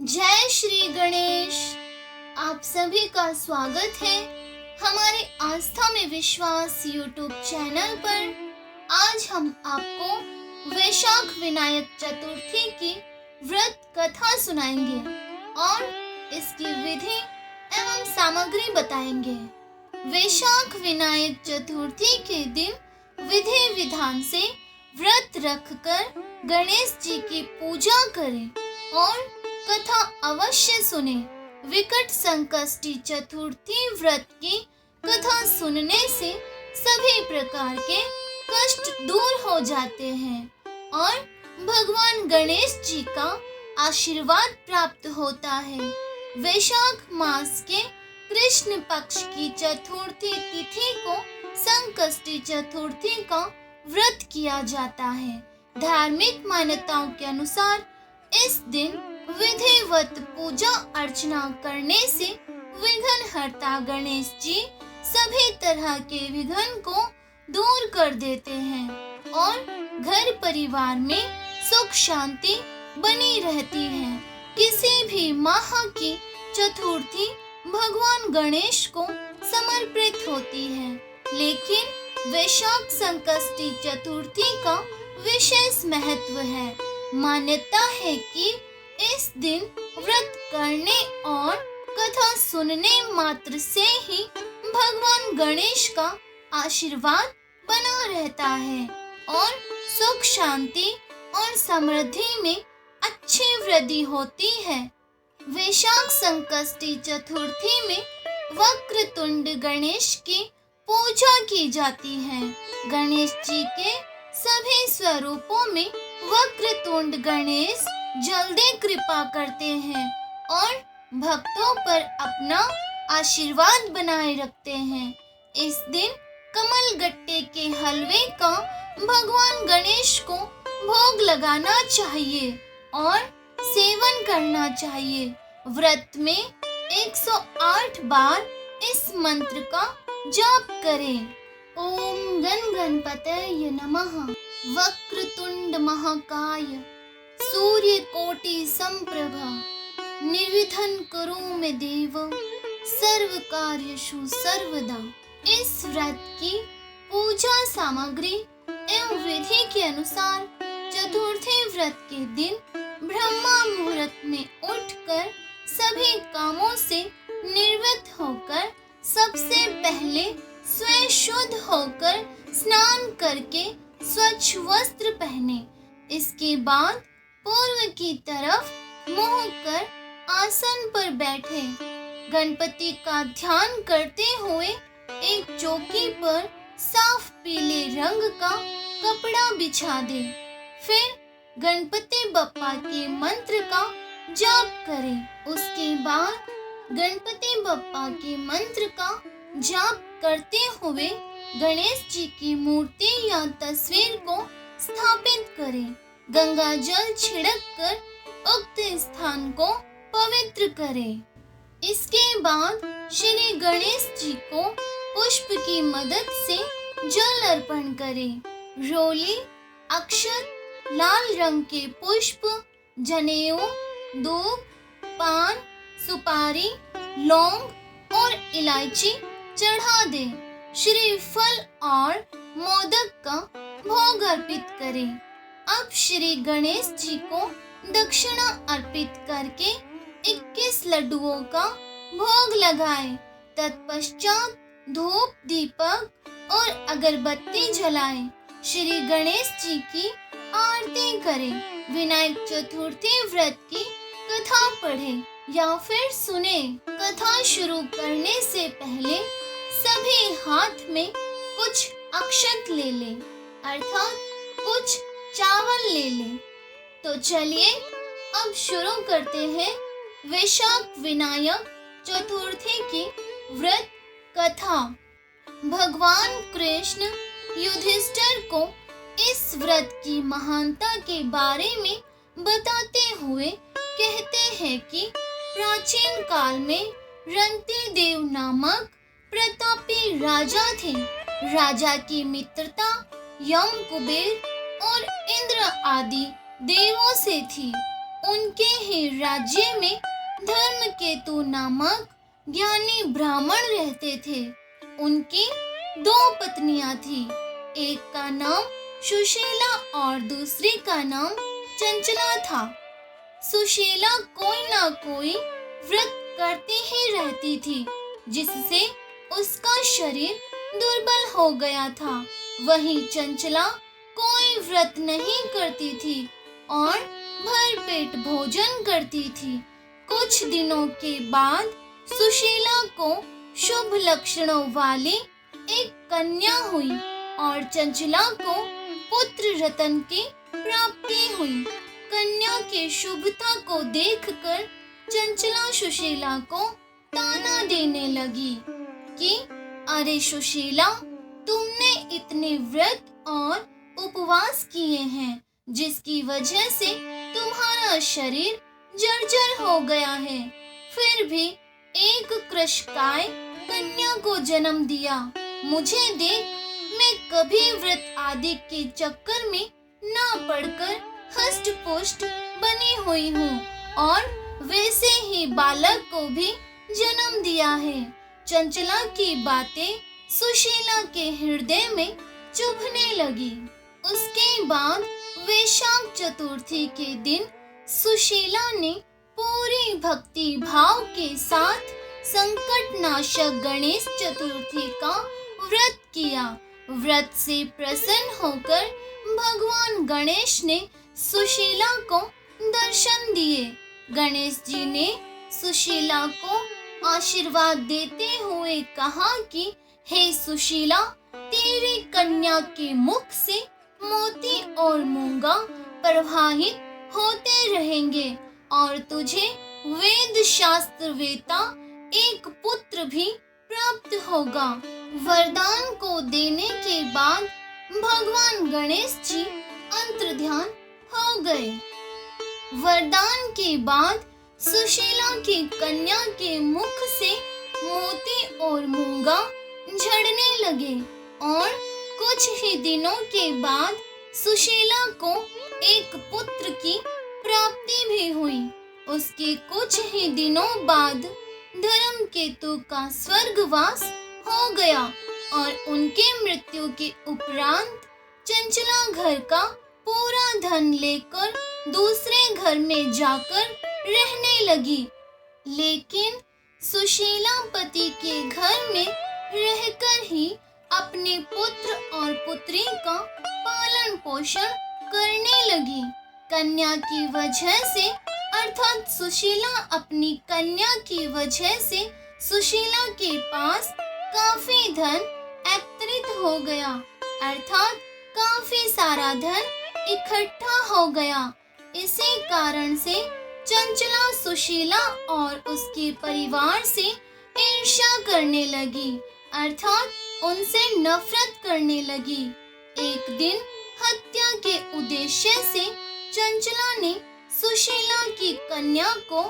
जय श्री गणेश। आप सभी का स्वागत है हमारे आस्था में विश्वास यूट्यूब चैनल पर। आज हम आपको वैशाख विनायक चतुर्थी की व्रत कथा सुनाएंगे और इसकी विधि एवं सामग्री बताएंगे। वैशाख विनायक चतुर्थी के दिन विधि विधान से व्रत रखकर गणेश जी की पूजा करें और कथा अवश्य सुने। विकट संकष्टी चतुर्थी व्रत की कथा सुनने से सभी प्रकार के कष्ट दूर हो जाते हैं और भगवान गणेश जी का आशीर्वाद प्राप्त होता है। वैशाख मास के कृष्ण पक्ष की चतुर्थी तिथि को संकष्टी चतुर्थी का व्रत किया जाता है। धार्मिक मान्यताओं के अनुसार इस दिन विधिवत पूजा अर्चना करने से विघ्नहर्ता गणेश जी सभी तरह के विघ्न को दूर कर देते हैं और घर परिवार में सुख शांति बनी रहती है। किसी भी माह की चतुर्थी भगवान गणेश को समर्पित होती है, लेकिन वैशाख संकष्टी चतुर्थी का विशेष महत्व है। मान्यता है कि इस दिन व्रत करने और कथा सुनने मात्र से ही भगवान गणेश का आशीर्वाद बना रहता है और सुख शांति और समृद्धि में अच्छी वृद्धि होती है। वैशाख संकष्टी चतुर्थी में वक्रतुंड गणेश की पूजा की जाती है। गणेश जी के सभी स्वरूपों में वक्रतुंड गणेश जल्दी कृपा करते हैं और भक्तों पर अपना आशीर्वाद बनाए रखते हैं। इस दिन कमल गट्टे के हलवे का भगवान गणेश को भोग लगाना चाहिए और सेवन करना चाहिए। व्रत में 108 बार इस मंत्र का जाप करें। ओम गण गणपतये नमः। वक्रतुंड महाकाय सूर्य कोटि संप्रभा निर्विघ्नं कुरु मे देव सर्व कार्येषु सर्वदा। इस व्रत की पूजा सामग्री एवं विधि के अनुसार चतुर्थी व्रत के दिन ब्रह्मा मुहूर्त में उठकर सभी कामों से निवृत्त होकर सबसे पहले स्वयं शुद्ध होकर स्नान करके स्वच्छ वस्त्र पहने। इसके बाद पूर्व की तरफ मुंह कर आसन पर बैठे। गणपति का ध्यान करते हुए एक चौकी पर साफ पीले रंग का कपड़ा बिछा दे। फिर गणपति बप्पा के मंत्र का जाप करें। उसके बाद गणपति बप्पा के मंत्र का जाप करते हुए गणेश जी की मूर्ति या तस्वीर को स्थापित करें। गंगा जल छिड़क कर उक्त स्थान को पवित्र करें। इसके बाद श्री गणेश जी को पुष्प की मदद से जल अर्पण करें। रोली, अक्षत, लाल रंग के पुष्प, जनेऊ, दूब, पान, सुपारी, लौंग और इलायची चढ़ा दें। श्रीफल और मोदक का भोग अर्पित करें। अब श्री गणेश जी को दक्षिणा अर्पित करके 21 लड्डुओं का भोग लगाएं। तत्पश्चात धूप, दीपक और अगरबत्ती जलाएं। श्री गणेश जी की आरती करें। विनायक चतुर्थी व्रत की कथा पढ़ें या फिर सुने। कथा शुरू करने से पहले सभी हाथ में कुछ अक्षत ले लें, अर्थात कुछ चावल ले लें। तो चलिए अब शुरू करते हैं वैशाख विनायक चतुर्थी की व्रत कथा। भगवान कृष्ण युधिष्ठिर को इस व्रत की महानता के बारे में बताते हुए कहते हैं कि प्राचीन काल में रंती देव नामक प्रतापी राजा थे। राजा की मित्रता यम, कुबेर और इंद्र आदि देवों से थी। उनके ही राज्य में धर्मकेतु नामक ज्ञानी ब्राह्मण रहते थे। उनकी 2 पत्नियां थी। एक का नाम सुशीला और दूसरी का नाम चंचला था। सुशीला कोई ना कोई व्रत करती ही रहती थी, जिससे उसका शरीर दुर्बल हो गया था। वहीं चंचला कोई व्रत नहीं करती थी और भरपेट भोजन करती थी। कुछ दिनों के बाद सुशीला को शुभ लक्षणों वाली एक कन्या हुई और चंचला को पुत्र रतन की प्राप्ति हुई। कन्या की शुभता को देखकर चंचला सुशीला को ताना देने लगी कि अरे सुशीला, तुमने इतने व्रत और उपवास किए हैं, जिसकी वजह से तुम्हारा शरीर जर्जर हो गया है, फिर भी एक कृशकाय कन्या को जन्म दिया। मुझे देख, मैं कभी व्रत आदि के चक्कर में ना पड़कर हष्ट पुष्ट बनी हुई हूँ और वैसे ही बालक को भी जन्म दिया है। चंचला की बातें सुशीला के हृदय में चुभने लगी। उसके बाद वैशाख चतुर्थी के दिन सुशीला ने पूरी भक्ति भाव के साथ संकट नाशक गणेश चतुर्थी का व्रत किया। व्रत से प्रसन्न होकर भगवान गणेश ने सुशीला को दर्शन दिए। गणेश जी ने सुशीला को आशीर्वाद देते हुए कहा कि हे सुशीला, तेरी कन्या के मुख से मोती और मूंगा प्रवाहित होते रहेंगे और तुझे वेद शास्त्र वेता एक पुत्र भी प्राप्त होगा। वरदान को देने के बाद भगवान गणेश जी अंतर्ध्यान हो गए। वरदान के बाद सुशीला की कन्या के मुख से मोती और मूंगा झड़ने लगे और कुछ ही दिनों के बाद सुशीला को एक पुत्र की प्राप्ति भी हुई। उसके कुछ ही दिनों बाद धर्मकेतु का स्वर्गवास हो गया और उनके मृत्यु के उपरांत चंचला घर का पूरा धन लेकर दूसरे घर में जाकर रहने लगी। लेकिन सुशीला पति के घर में रहकर ही अपने पुत्र और पुत्री का पालन पोषण करने लगी। कन्या की वजह से अर्थात सुशीला अपनी कन्या की वजह से सुशीला के पास काफी धन एकत्रित हो गया, अर्थात काफी सारा धन इकट्ठा हो गया। इसी कारण से चंचला सुशीला और उसके परिवार से ईर्ष्या करने लगी, अर्थात उनसे नफरत करने लगी। एक दिन हत्या के उद्देश्य से चंचला ने सुशीला की कन्या को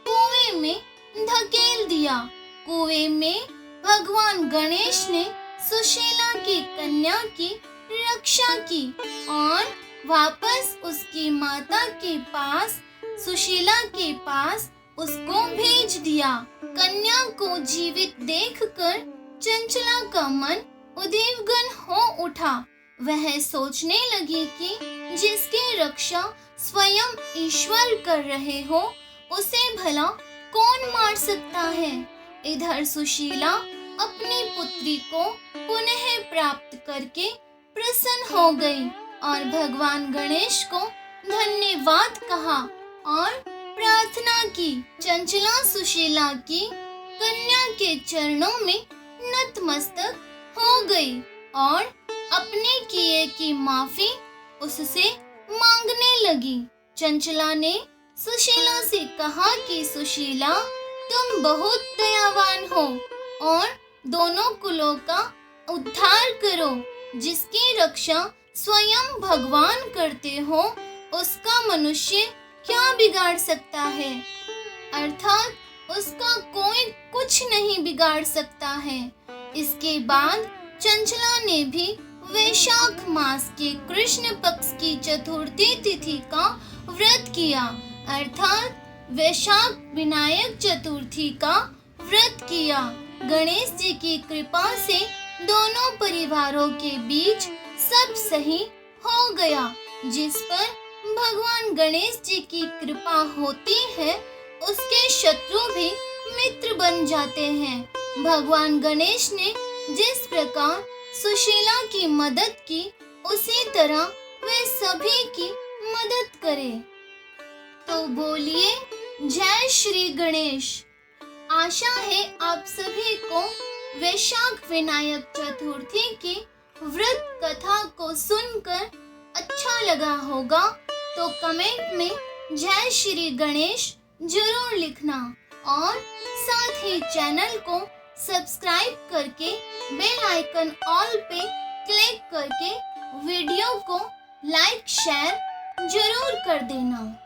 कुएं में धकेल दिया। कुएं में भगवान गणेश ने सुशीला की कन्या की रक्षा की और वापस उसकी माता के पास, सुशीला के पास उसको भेज दिया। कन्या को जीवित देखकर चंचला का मन उद्विग्न हो उठा। वह सोचने लगी कि जिसकी रक्षा स्वयं ईश्वर कर रहे हो, उसे भला कौन मार सकता है। इधर सुशीला अपनी पुत्री को पुनः प्राप्त करके प्रसन्न हो गई और भगवान गणेश को धन्यवाद कहा और प्रार्थना की। चंचला सुशीला की कन्या के चरणों में नतमस्तक हो गई और अपने किए की माफी उससे मांगने लगी। चंचला ने सुशीला से कहा कि सुशीला, तुम बहुत दयावान हो और दोनों कुलों का उद्धार करो। जिसकी रक्षा स्वयं भगवान करते हो, उसका मनुष्य क्या बिगाड़ सकता है, अर्थात उसका कोई कुछ नहीं बिगाड़ सकता है। इसके बाद चंचला ने भी वैशाख मास के कृष्ण पक्ष की चतुर्थी तिथि का व्रत किया। अर्थात वैशाख विनायक चतुर्थी का व्रत किया। गणेश जी की कृपा से दोनों परिवारों के बीच सब सही हो गया। जिस पर भगवान गणेश जी की कृपा होती है उसके शत्रु भी मित्र बन जाते हैं। भगवान गणेश ने जिस प्रकार सुशीला की मदद की उसी तरह वे सभी की मदद करे। तो बोलिए जय श्री गणेश। आशा है आप सभी को वैशाख विनायक चतुर्थी की व्रत कथा को सुनकर अच्छा लगा होगा। तो कमेंट में जय श्री गणेश जरूर लिखना और साथ ही चैनल को सब्सक्राइब करके बेल आइकन ऑल पे क्लिक करके वीडियो को लाइक शेयर जरूर कर देना।